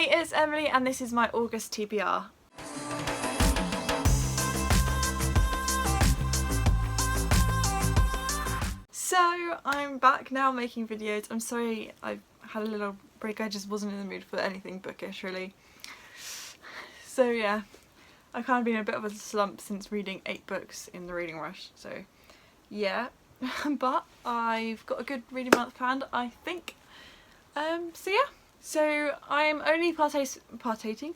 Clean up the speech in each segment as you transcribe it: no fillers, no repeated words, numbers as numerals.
Hey, it's Emily and this is my August TBR. So I'm back now making videos. I'm sorry I had a little break, I just wasn't in the mood for anything bookish really. So yeah, I've kind of been in a bit of a slump since reading 8 books in the reading rush, so yeah. But I've got a good reading month planned, I think. So yeah. So I'm only partating.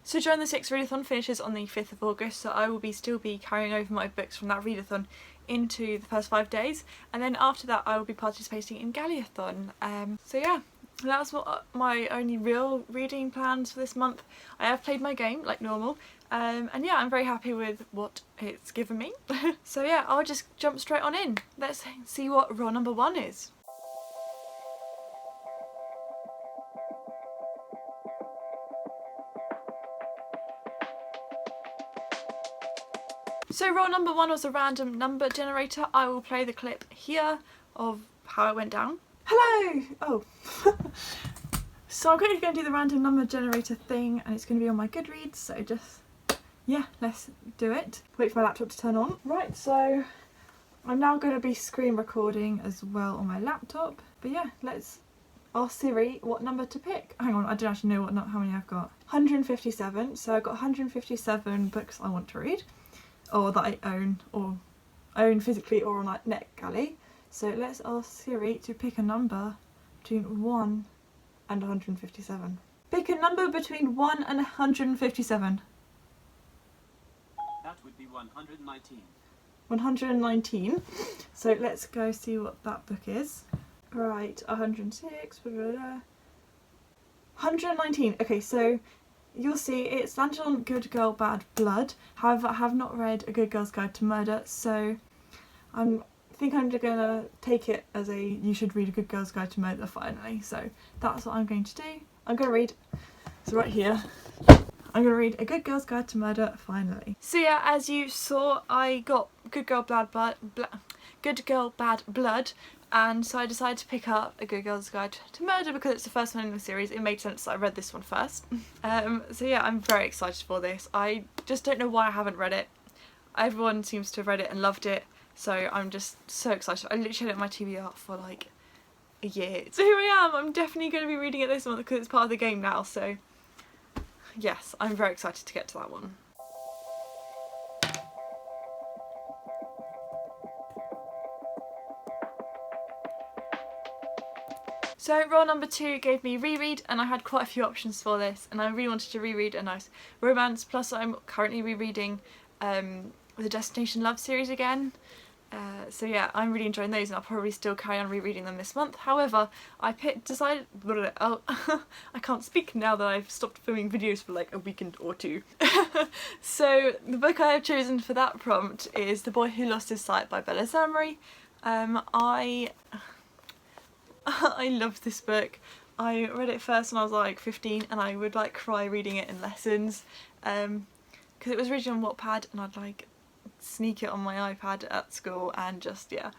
So Join the 6 Readathon finishes on the 5th of August, so I will still be carrying over my books from that readathon into the first 5 days, and then after that I will be participating in Galleyathon. So yeah, that's what my only real reading plans for this month. I have played my game like normal, and yeah, I'm very happy with what it's given me. So yeah, I'll just jump straight on in. Let's see what rule number 1 is. So rule number 1 was a random number generator. I will play the clip here of how it went down. Hello! Oh. So I'm quickly going to do the random number generator thing, and it's going to be on my GOODREADS, so just, yeah, let's do it. Wait for my laptop to turn on. Right, so I'm now going to be screen recording as well on my laptop. But yeah, let's ask Siri what number to pick. Hang on, I don't actually know how many I've got. 157, so I've got 157 books I want to read, or that I own physically or on NetGalley. So let's ask Siri to pick a number between 1 and 157. Pick a number between 1 and 157. That would be 119. 119. So let's go see what that book is. Right, 106. Blah, blah, blah. 119. Okay, so you'll see it's landed on Good Girl Bad Blood. However, I have not read A Good Girl's Guide to Murder, so I think I'm just gonna take it as a you should read A Good Girl's Guide to Murder finally. So that's what I'm going to do. I'm gonna read, so right here, I'm gonna read A Good Girl's Guide to Murder finally. So yeah, as you saw, I got Good Girl Bad Blood, and so I decided to pick up A Good Girl's Guide to Murder because it's the first one in the series. It made sense that I read this one first. So yeah, I'm very excited for this. I just don't know why I haven't read it. Everyone seems to have read it and loved it, so I'm just so excited. I literally had it on my TBR for like a year. So here I am. I'm definitely going to be reading it this month because it's part of the game now, so yes, I'm very excited to get to that one. So role number 2 gave me Reread, and I had quite a few options for this, and I really wanted to reread a nice romance, plus I'm currently rereading the Destination Love series again. So yeah, I'm really enjoying those, and I'll probably still carry on rereading them this month. However, I decided, oh, I can't speak now that I've stopped filming videos for like a weekend or 2. So the book I have chosen for that prompt is The Boy Who Lost His Sight by Bella Samurai. I loved this book. I read it first when I was like 15, and I would like cry reading it in lessons because it was originally on Wattpad, and I'd like sneak it on my iPad at school and just, yeah,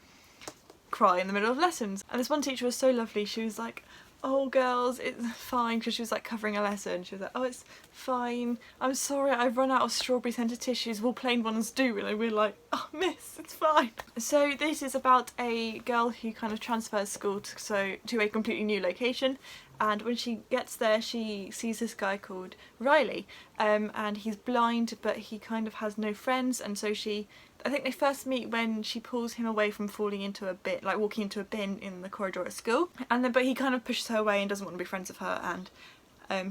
cry in the middle of lessons. And this one teacher was so lovely. She was like, oh girls, it's fine, because she was like covering a lesson. She was like, oh, it's fine, I'm sorry, I've run out of strawberry scented tissues, will plain ones do? And we're like, oh miss, it's fine. So this is about a girl who kind of transfers school to a completely new location, and when she gets there she sees this guy called Riley, and he's blind but he kind of has no friends, and so I think they first meet when she pulls him away from falling into a bin, like walking into a bin in the corridor at school, and then but he kind of pushes her away and doesn't want to be friends with her, and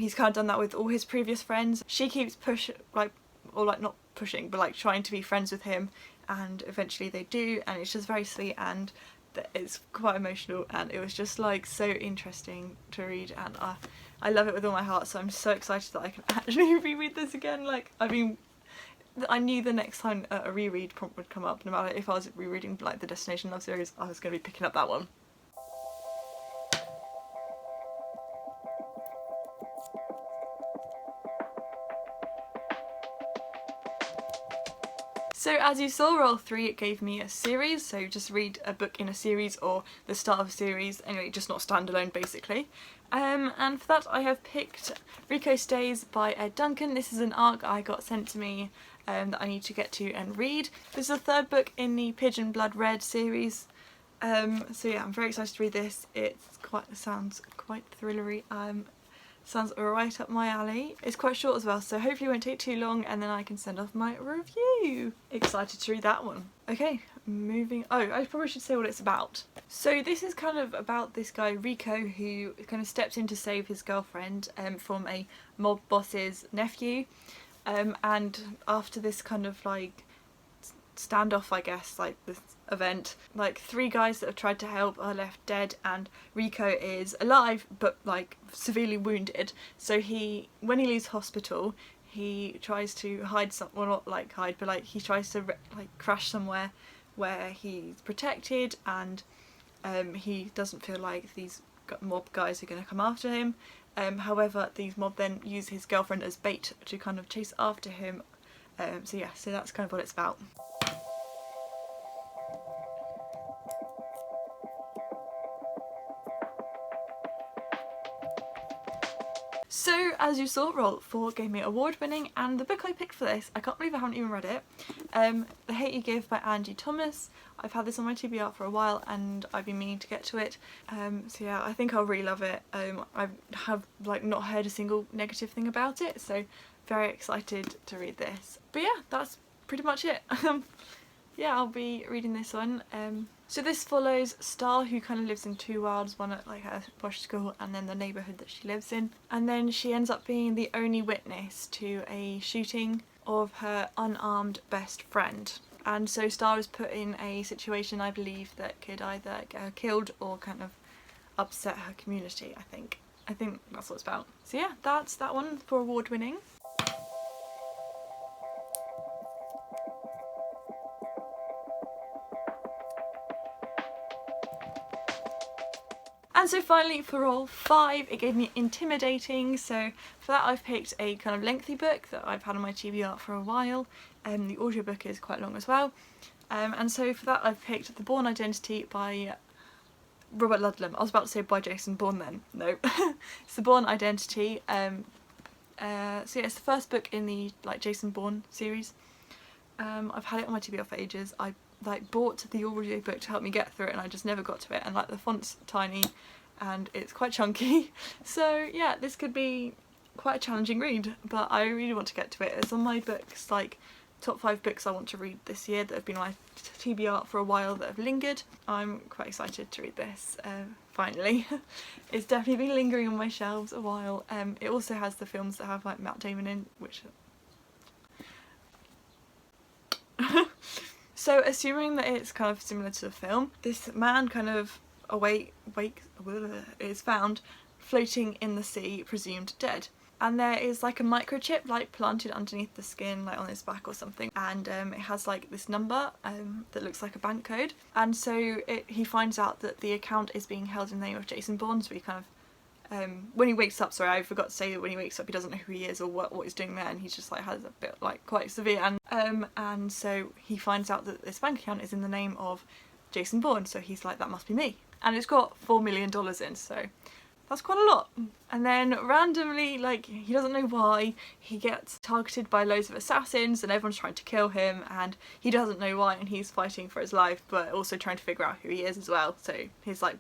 he's kind of done that with all his previous friends. She keeps not pushing, but like trying to be friends with him, and eventually they do, and it's just very sweet, and it's quite emotional, and it was just like so interesting to read, and I love it with all my heart. So I'm so excited that I can actually reread this again. Like, I knew the next time a reread prompt would come up, no matter if I was rereading like the Destination Love series, I was going to be picking up that one. So as you saw, role 3, it gave me a series, so just read a book in a series or the start of a series, anyway, just not standalone basically. And for that I have picked Rico Stays by Ed Duncan. This is an arc I got sent to me that I need to get to and read. This is the third book in the Pigeon Blood Red series. So yeah, I'm very excited to read this. It sounds quite thrillery. Sounds right up my alley. It's quite short as well, so hopefully it won't take too long and then I can send off my review. Excited to read that one. Okay, moving. Oh, I probably should say what it's about. So this is kind of about this guy Rico who kind of steps in to save his girlfriend from a mob boss's nephew. And after this kind of like standoff, I guess, like this event, like 3 guys that have tried to help are left dead and Rico is alive but like severely wounded. So when he leaves hospital, he tries to hide well, not like hide, but like he tries to like crash somewhere where he's protected, and he doesn't feel like these mob guys are going to come after him. However, these mob then use his girlfriend as bait to kind of chase after him. So yeah, so that's kind of what it's about. So as you saw, Roll 4 gave me award winning, and the book I picked for this, I can't believe I haven't even read it. The Hate You Give by Angie Thomas. I've had this on my TBR for a while and I've been meaning to get to it. So yeah, I think I'll really love it. I have like not heard a single negative thing about it, so very excited to read this. But yeah, that's pretty much it. Yeah, I'll be reading this one. So this follows Star, who kind of lives in 2 worlds, one at like her posh school and then the neighbourhood that she lives in. And then she ends up being the only witness to a shooting of her unarmed best friend. And so Star was put in a situation, I believe, that could either get her killed or kind of upset her community, I think. I think that's what it's about. So yeah, that's that one for award winning. And so finally for Roll 5, it gave me Intimidating. So for that I've picked a kind of lengthy book that I've had on my TBR for a while. The audiobook is quite long as well. And so for that I've picked The Bourne Identity by Robert Ludlum. I was about to say by Jason Bourne then. No. It's The Bourne Identity. So yeah, it's the first book in the like Jason Bourne series. I've had it on my TBR for ages. I like bought the audiobook to help me get through it and I just never got to it, and like the font's tiny and it's quite chunky, so yeah, this could be quite a challenging read, but I really want to get to it. It's on my books, like top 5 books I want to read this year that have been on my TBR for a while, that have lingered. I'm quite excited to read this finally. It's definitely been lingering on my shelves a while. It also has the films that have like Matt Damon in, which so assuming that it's kind of similar to the film, this man kind of is found floating in the sea, presumed dead. And there is like a microchip like planted underneath the skin, like on his back or something, and it has like this number that looks like a bank code. And so he finds out that the account is being held in the name of Jason Bourne, so he kind of when he wakes up, sorry, I forgot to say that when he wakes up he doesn't know who he is or what he's doing there, and he just like has a bit like quite severe, and so he finds out that this bank account is in the name of Jason Bourne, so he's like, that must be me, and it's got $4 million in, so that's quite a lot. And then randomly, like, he doesn't know why, he gets targeted by loads of assassins and everyone's trying to kill him, and he doesn't know why, and he's fighting for his life but also trying to figure out who he is as well, so his like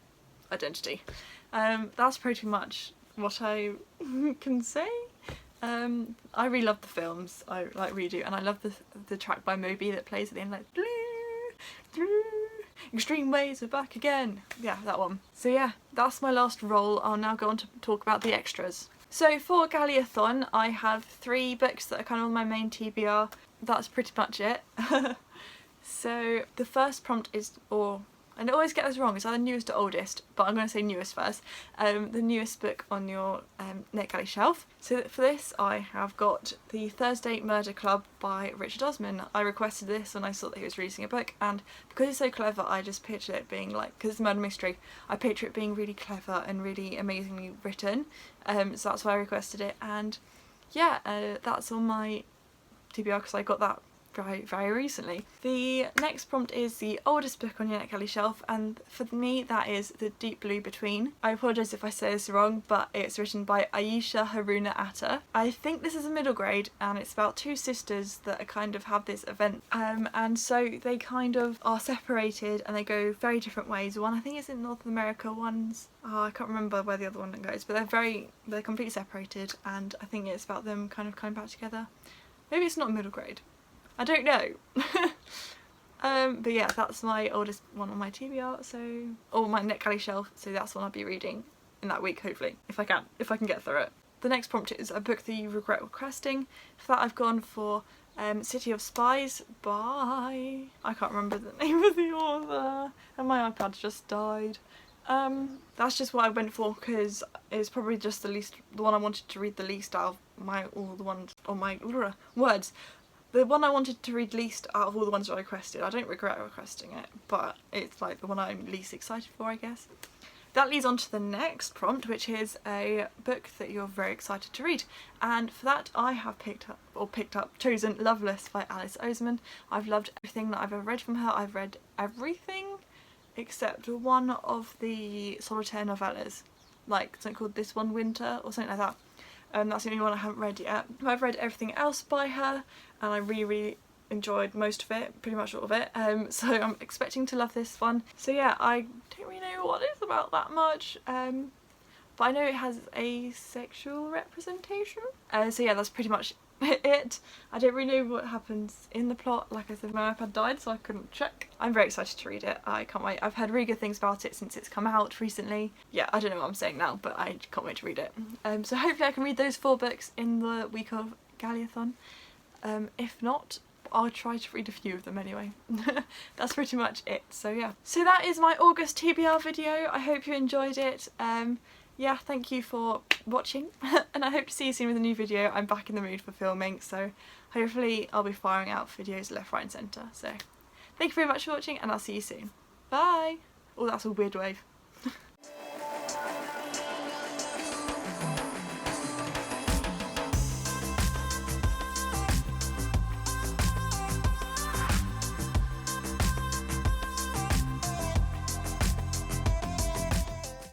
identity. That's pretty much what I can say. I really love the films, I like really do, and I love the track by Moby that plays at the end, like Extreme Ways are back again. Yeah, that one. So yeah, that's my last roll. I'll now go on to talk about the extras. So for Galleyathon I have 3 books that are kind of on my main TBR. That's pretty much it. So the first prompt is, and I always get this wrong, it's either newest or oldest, but I'm going to say newest first. The newest book on your NetGalley shelf. So for this I have got The Thursday Murder Club by Richard Osman. I requested this when I saw that he was releasing a book, and because it's so clever I just picture it being like, because it's a murder mystery, I picture it being really clever and really amazingly written, so that's why I requested it. And yeah, that's on my TBR because I got that very recently. The next prompt is the oldest book on your NetGalley shelf, and for me that is The Deep Blue Between. I apologise if I say this wrong, but it's written by Ayesha Haruna Atta. I think this is a middle grade, and it's about two sisters that kind of have this event, and so they kind of are separated and they go very different ways. One I think is in North America, one's I can't remember where the other one goes, but they're completely separated, and I think it's about them kind of coming back together. Maybe it's not middle grade. I don't know. But yeah, that's my oldest one on my TBR, or my NetGalley shelf, so that's one I'll be reading in that week, hopefully, if I can get through it. The next prompt is a book that you regret requesting. For that I've gone for City of Spies by... I can't remember the name of the author, and my iPad just died. That's just what I went for because it's probably just the one I wanted to read the least out of all the ones on my words. The one I wanted to read least out of all the ones that I requested. I don't regret requesting it, but it's like the one I'm least excited for, I guess. That leads on to the next prompt, which is a book that you're very excited to read. And for that I have chosen Loveless by Alice Oseman. I've loved everything that I've ever read from her. I've read everything except one of the solitaire novellas, like something called This One Winter or something like that. That's the only one I haven't read yet. I've read everything else by her and I really enjoyed most of it, pretty much all of it, so I'm expecting to love this one. So yeah, I don't really know what it's about that much, but I know it has asexual representation. So yeah, that's pretty much it. I don't really know what happens in the plot. Like I said, my iPad died so I couldn't check. I'm very excited to read it. I can't wait. I've heard really good things about it since it's come out recently. Yeah, I don't know what I'm saying now, but I can't wait to read it. So hopefully I can read those 4 books in the week of Galleyathon. If not, I'll try to read a few of them anyway. That's pretty much it, so yeah. So that is my August TBR video. I hope you enjoyed it. Yeah, thank you for watching and I hope to see you soon with a new video. I'm back in the mood for filming, so hopefully I'll be firing out videos left, right and centre. So thank you very much for watching and I'll see you soon. Bye! Oh, that's a weird wave.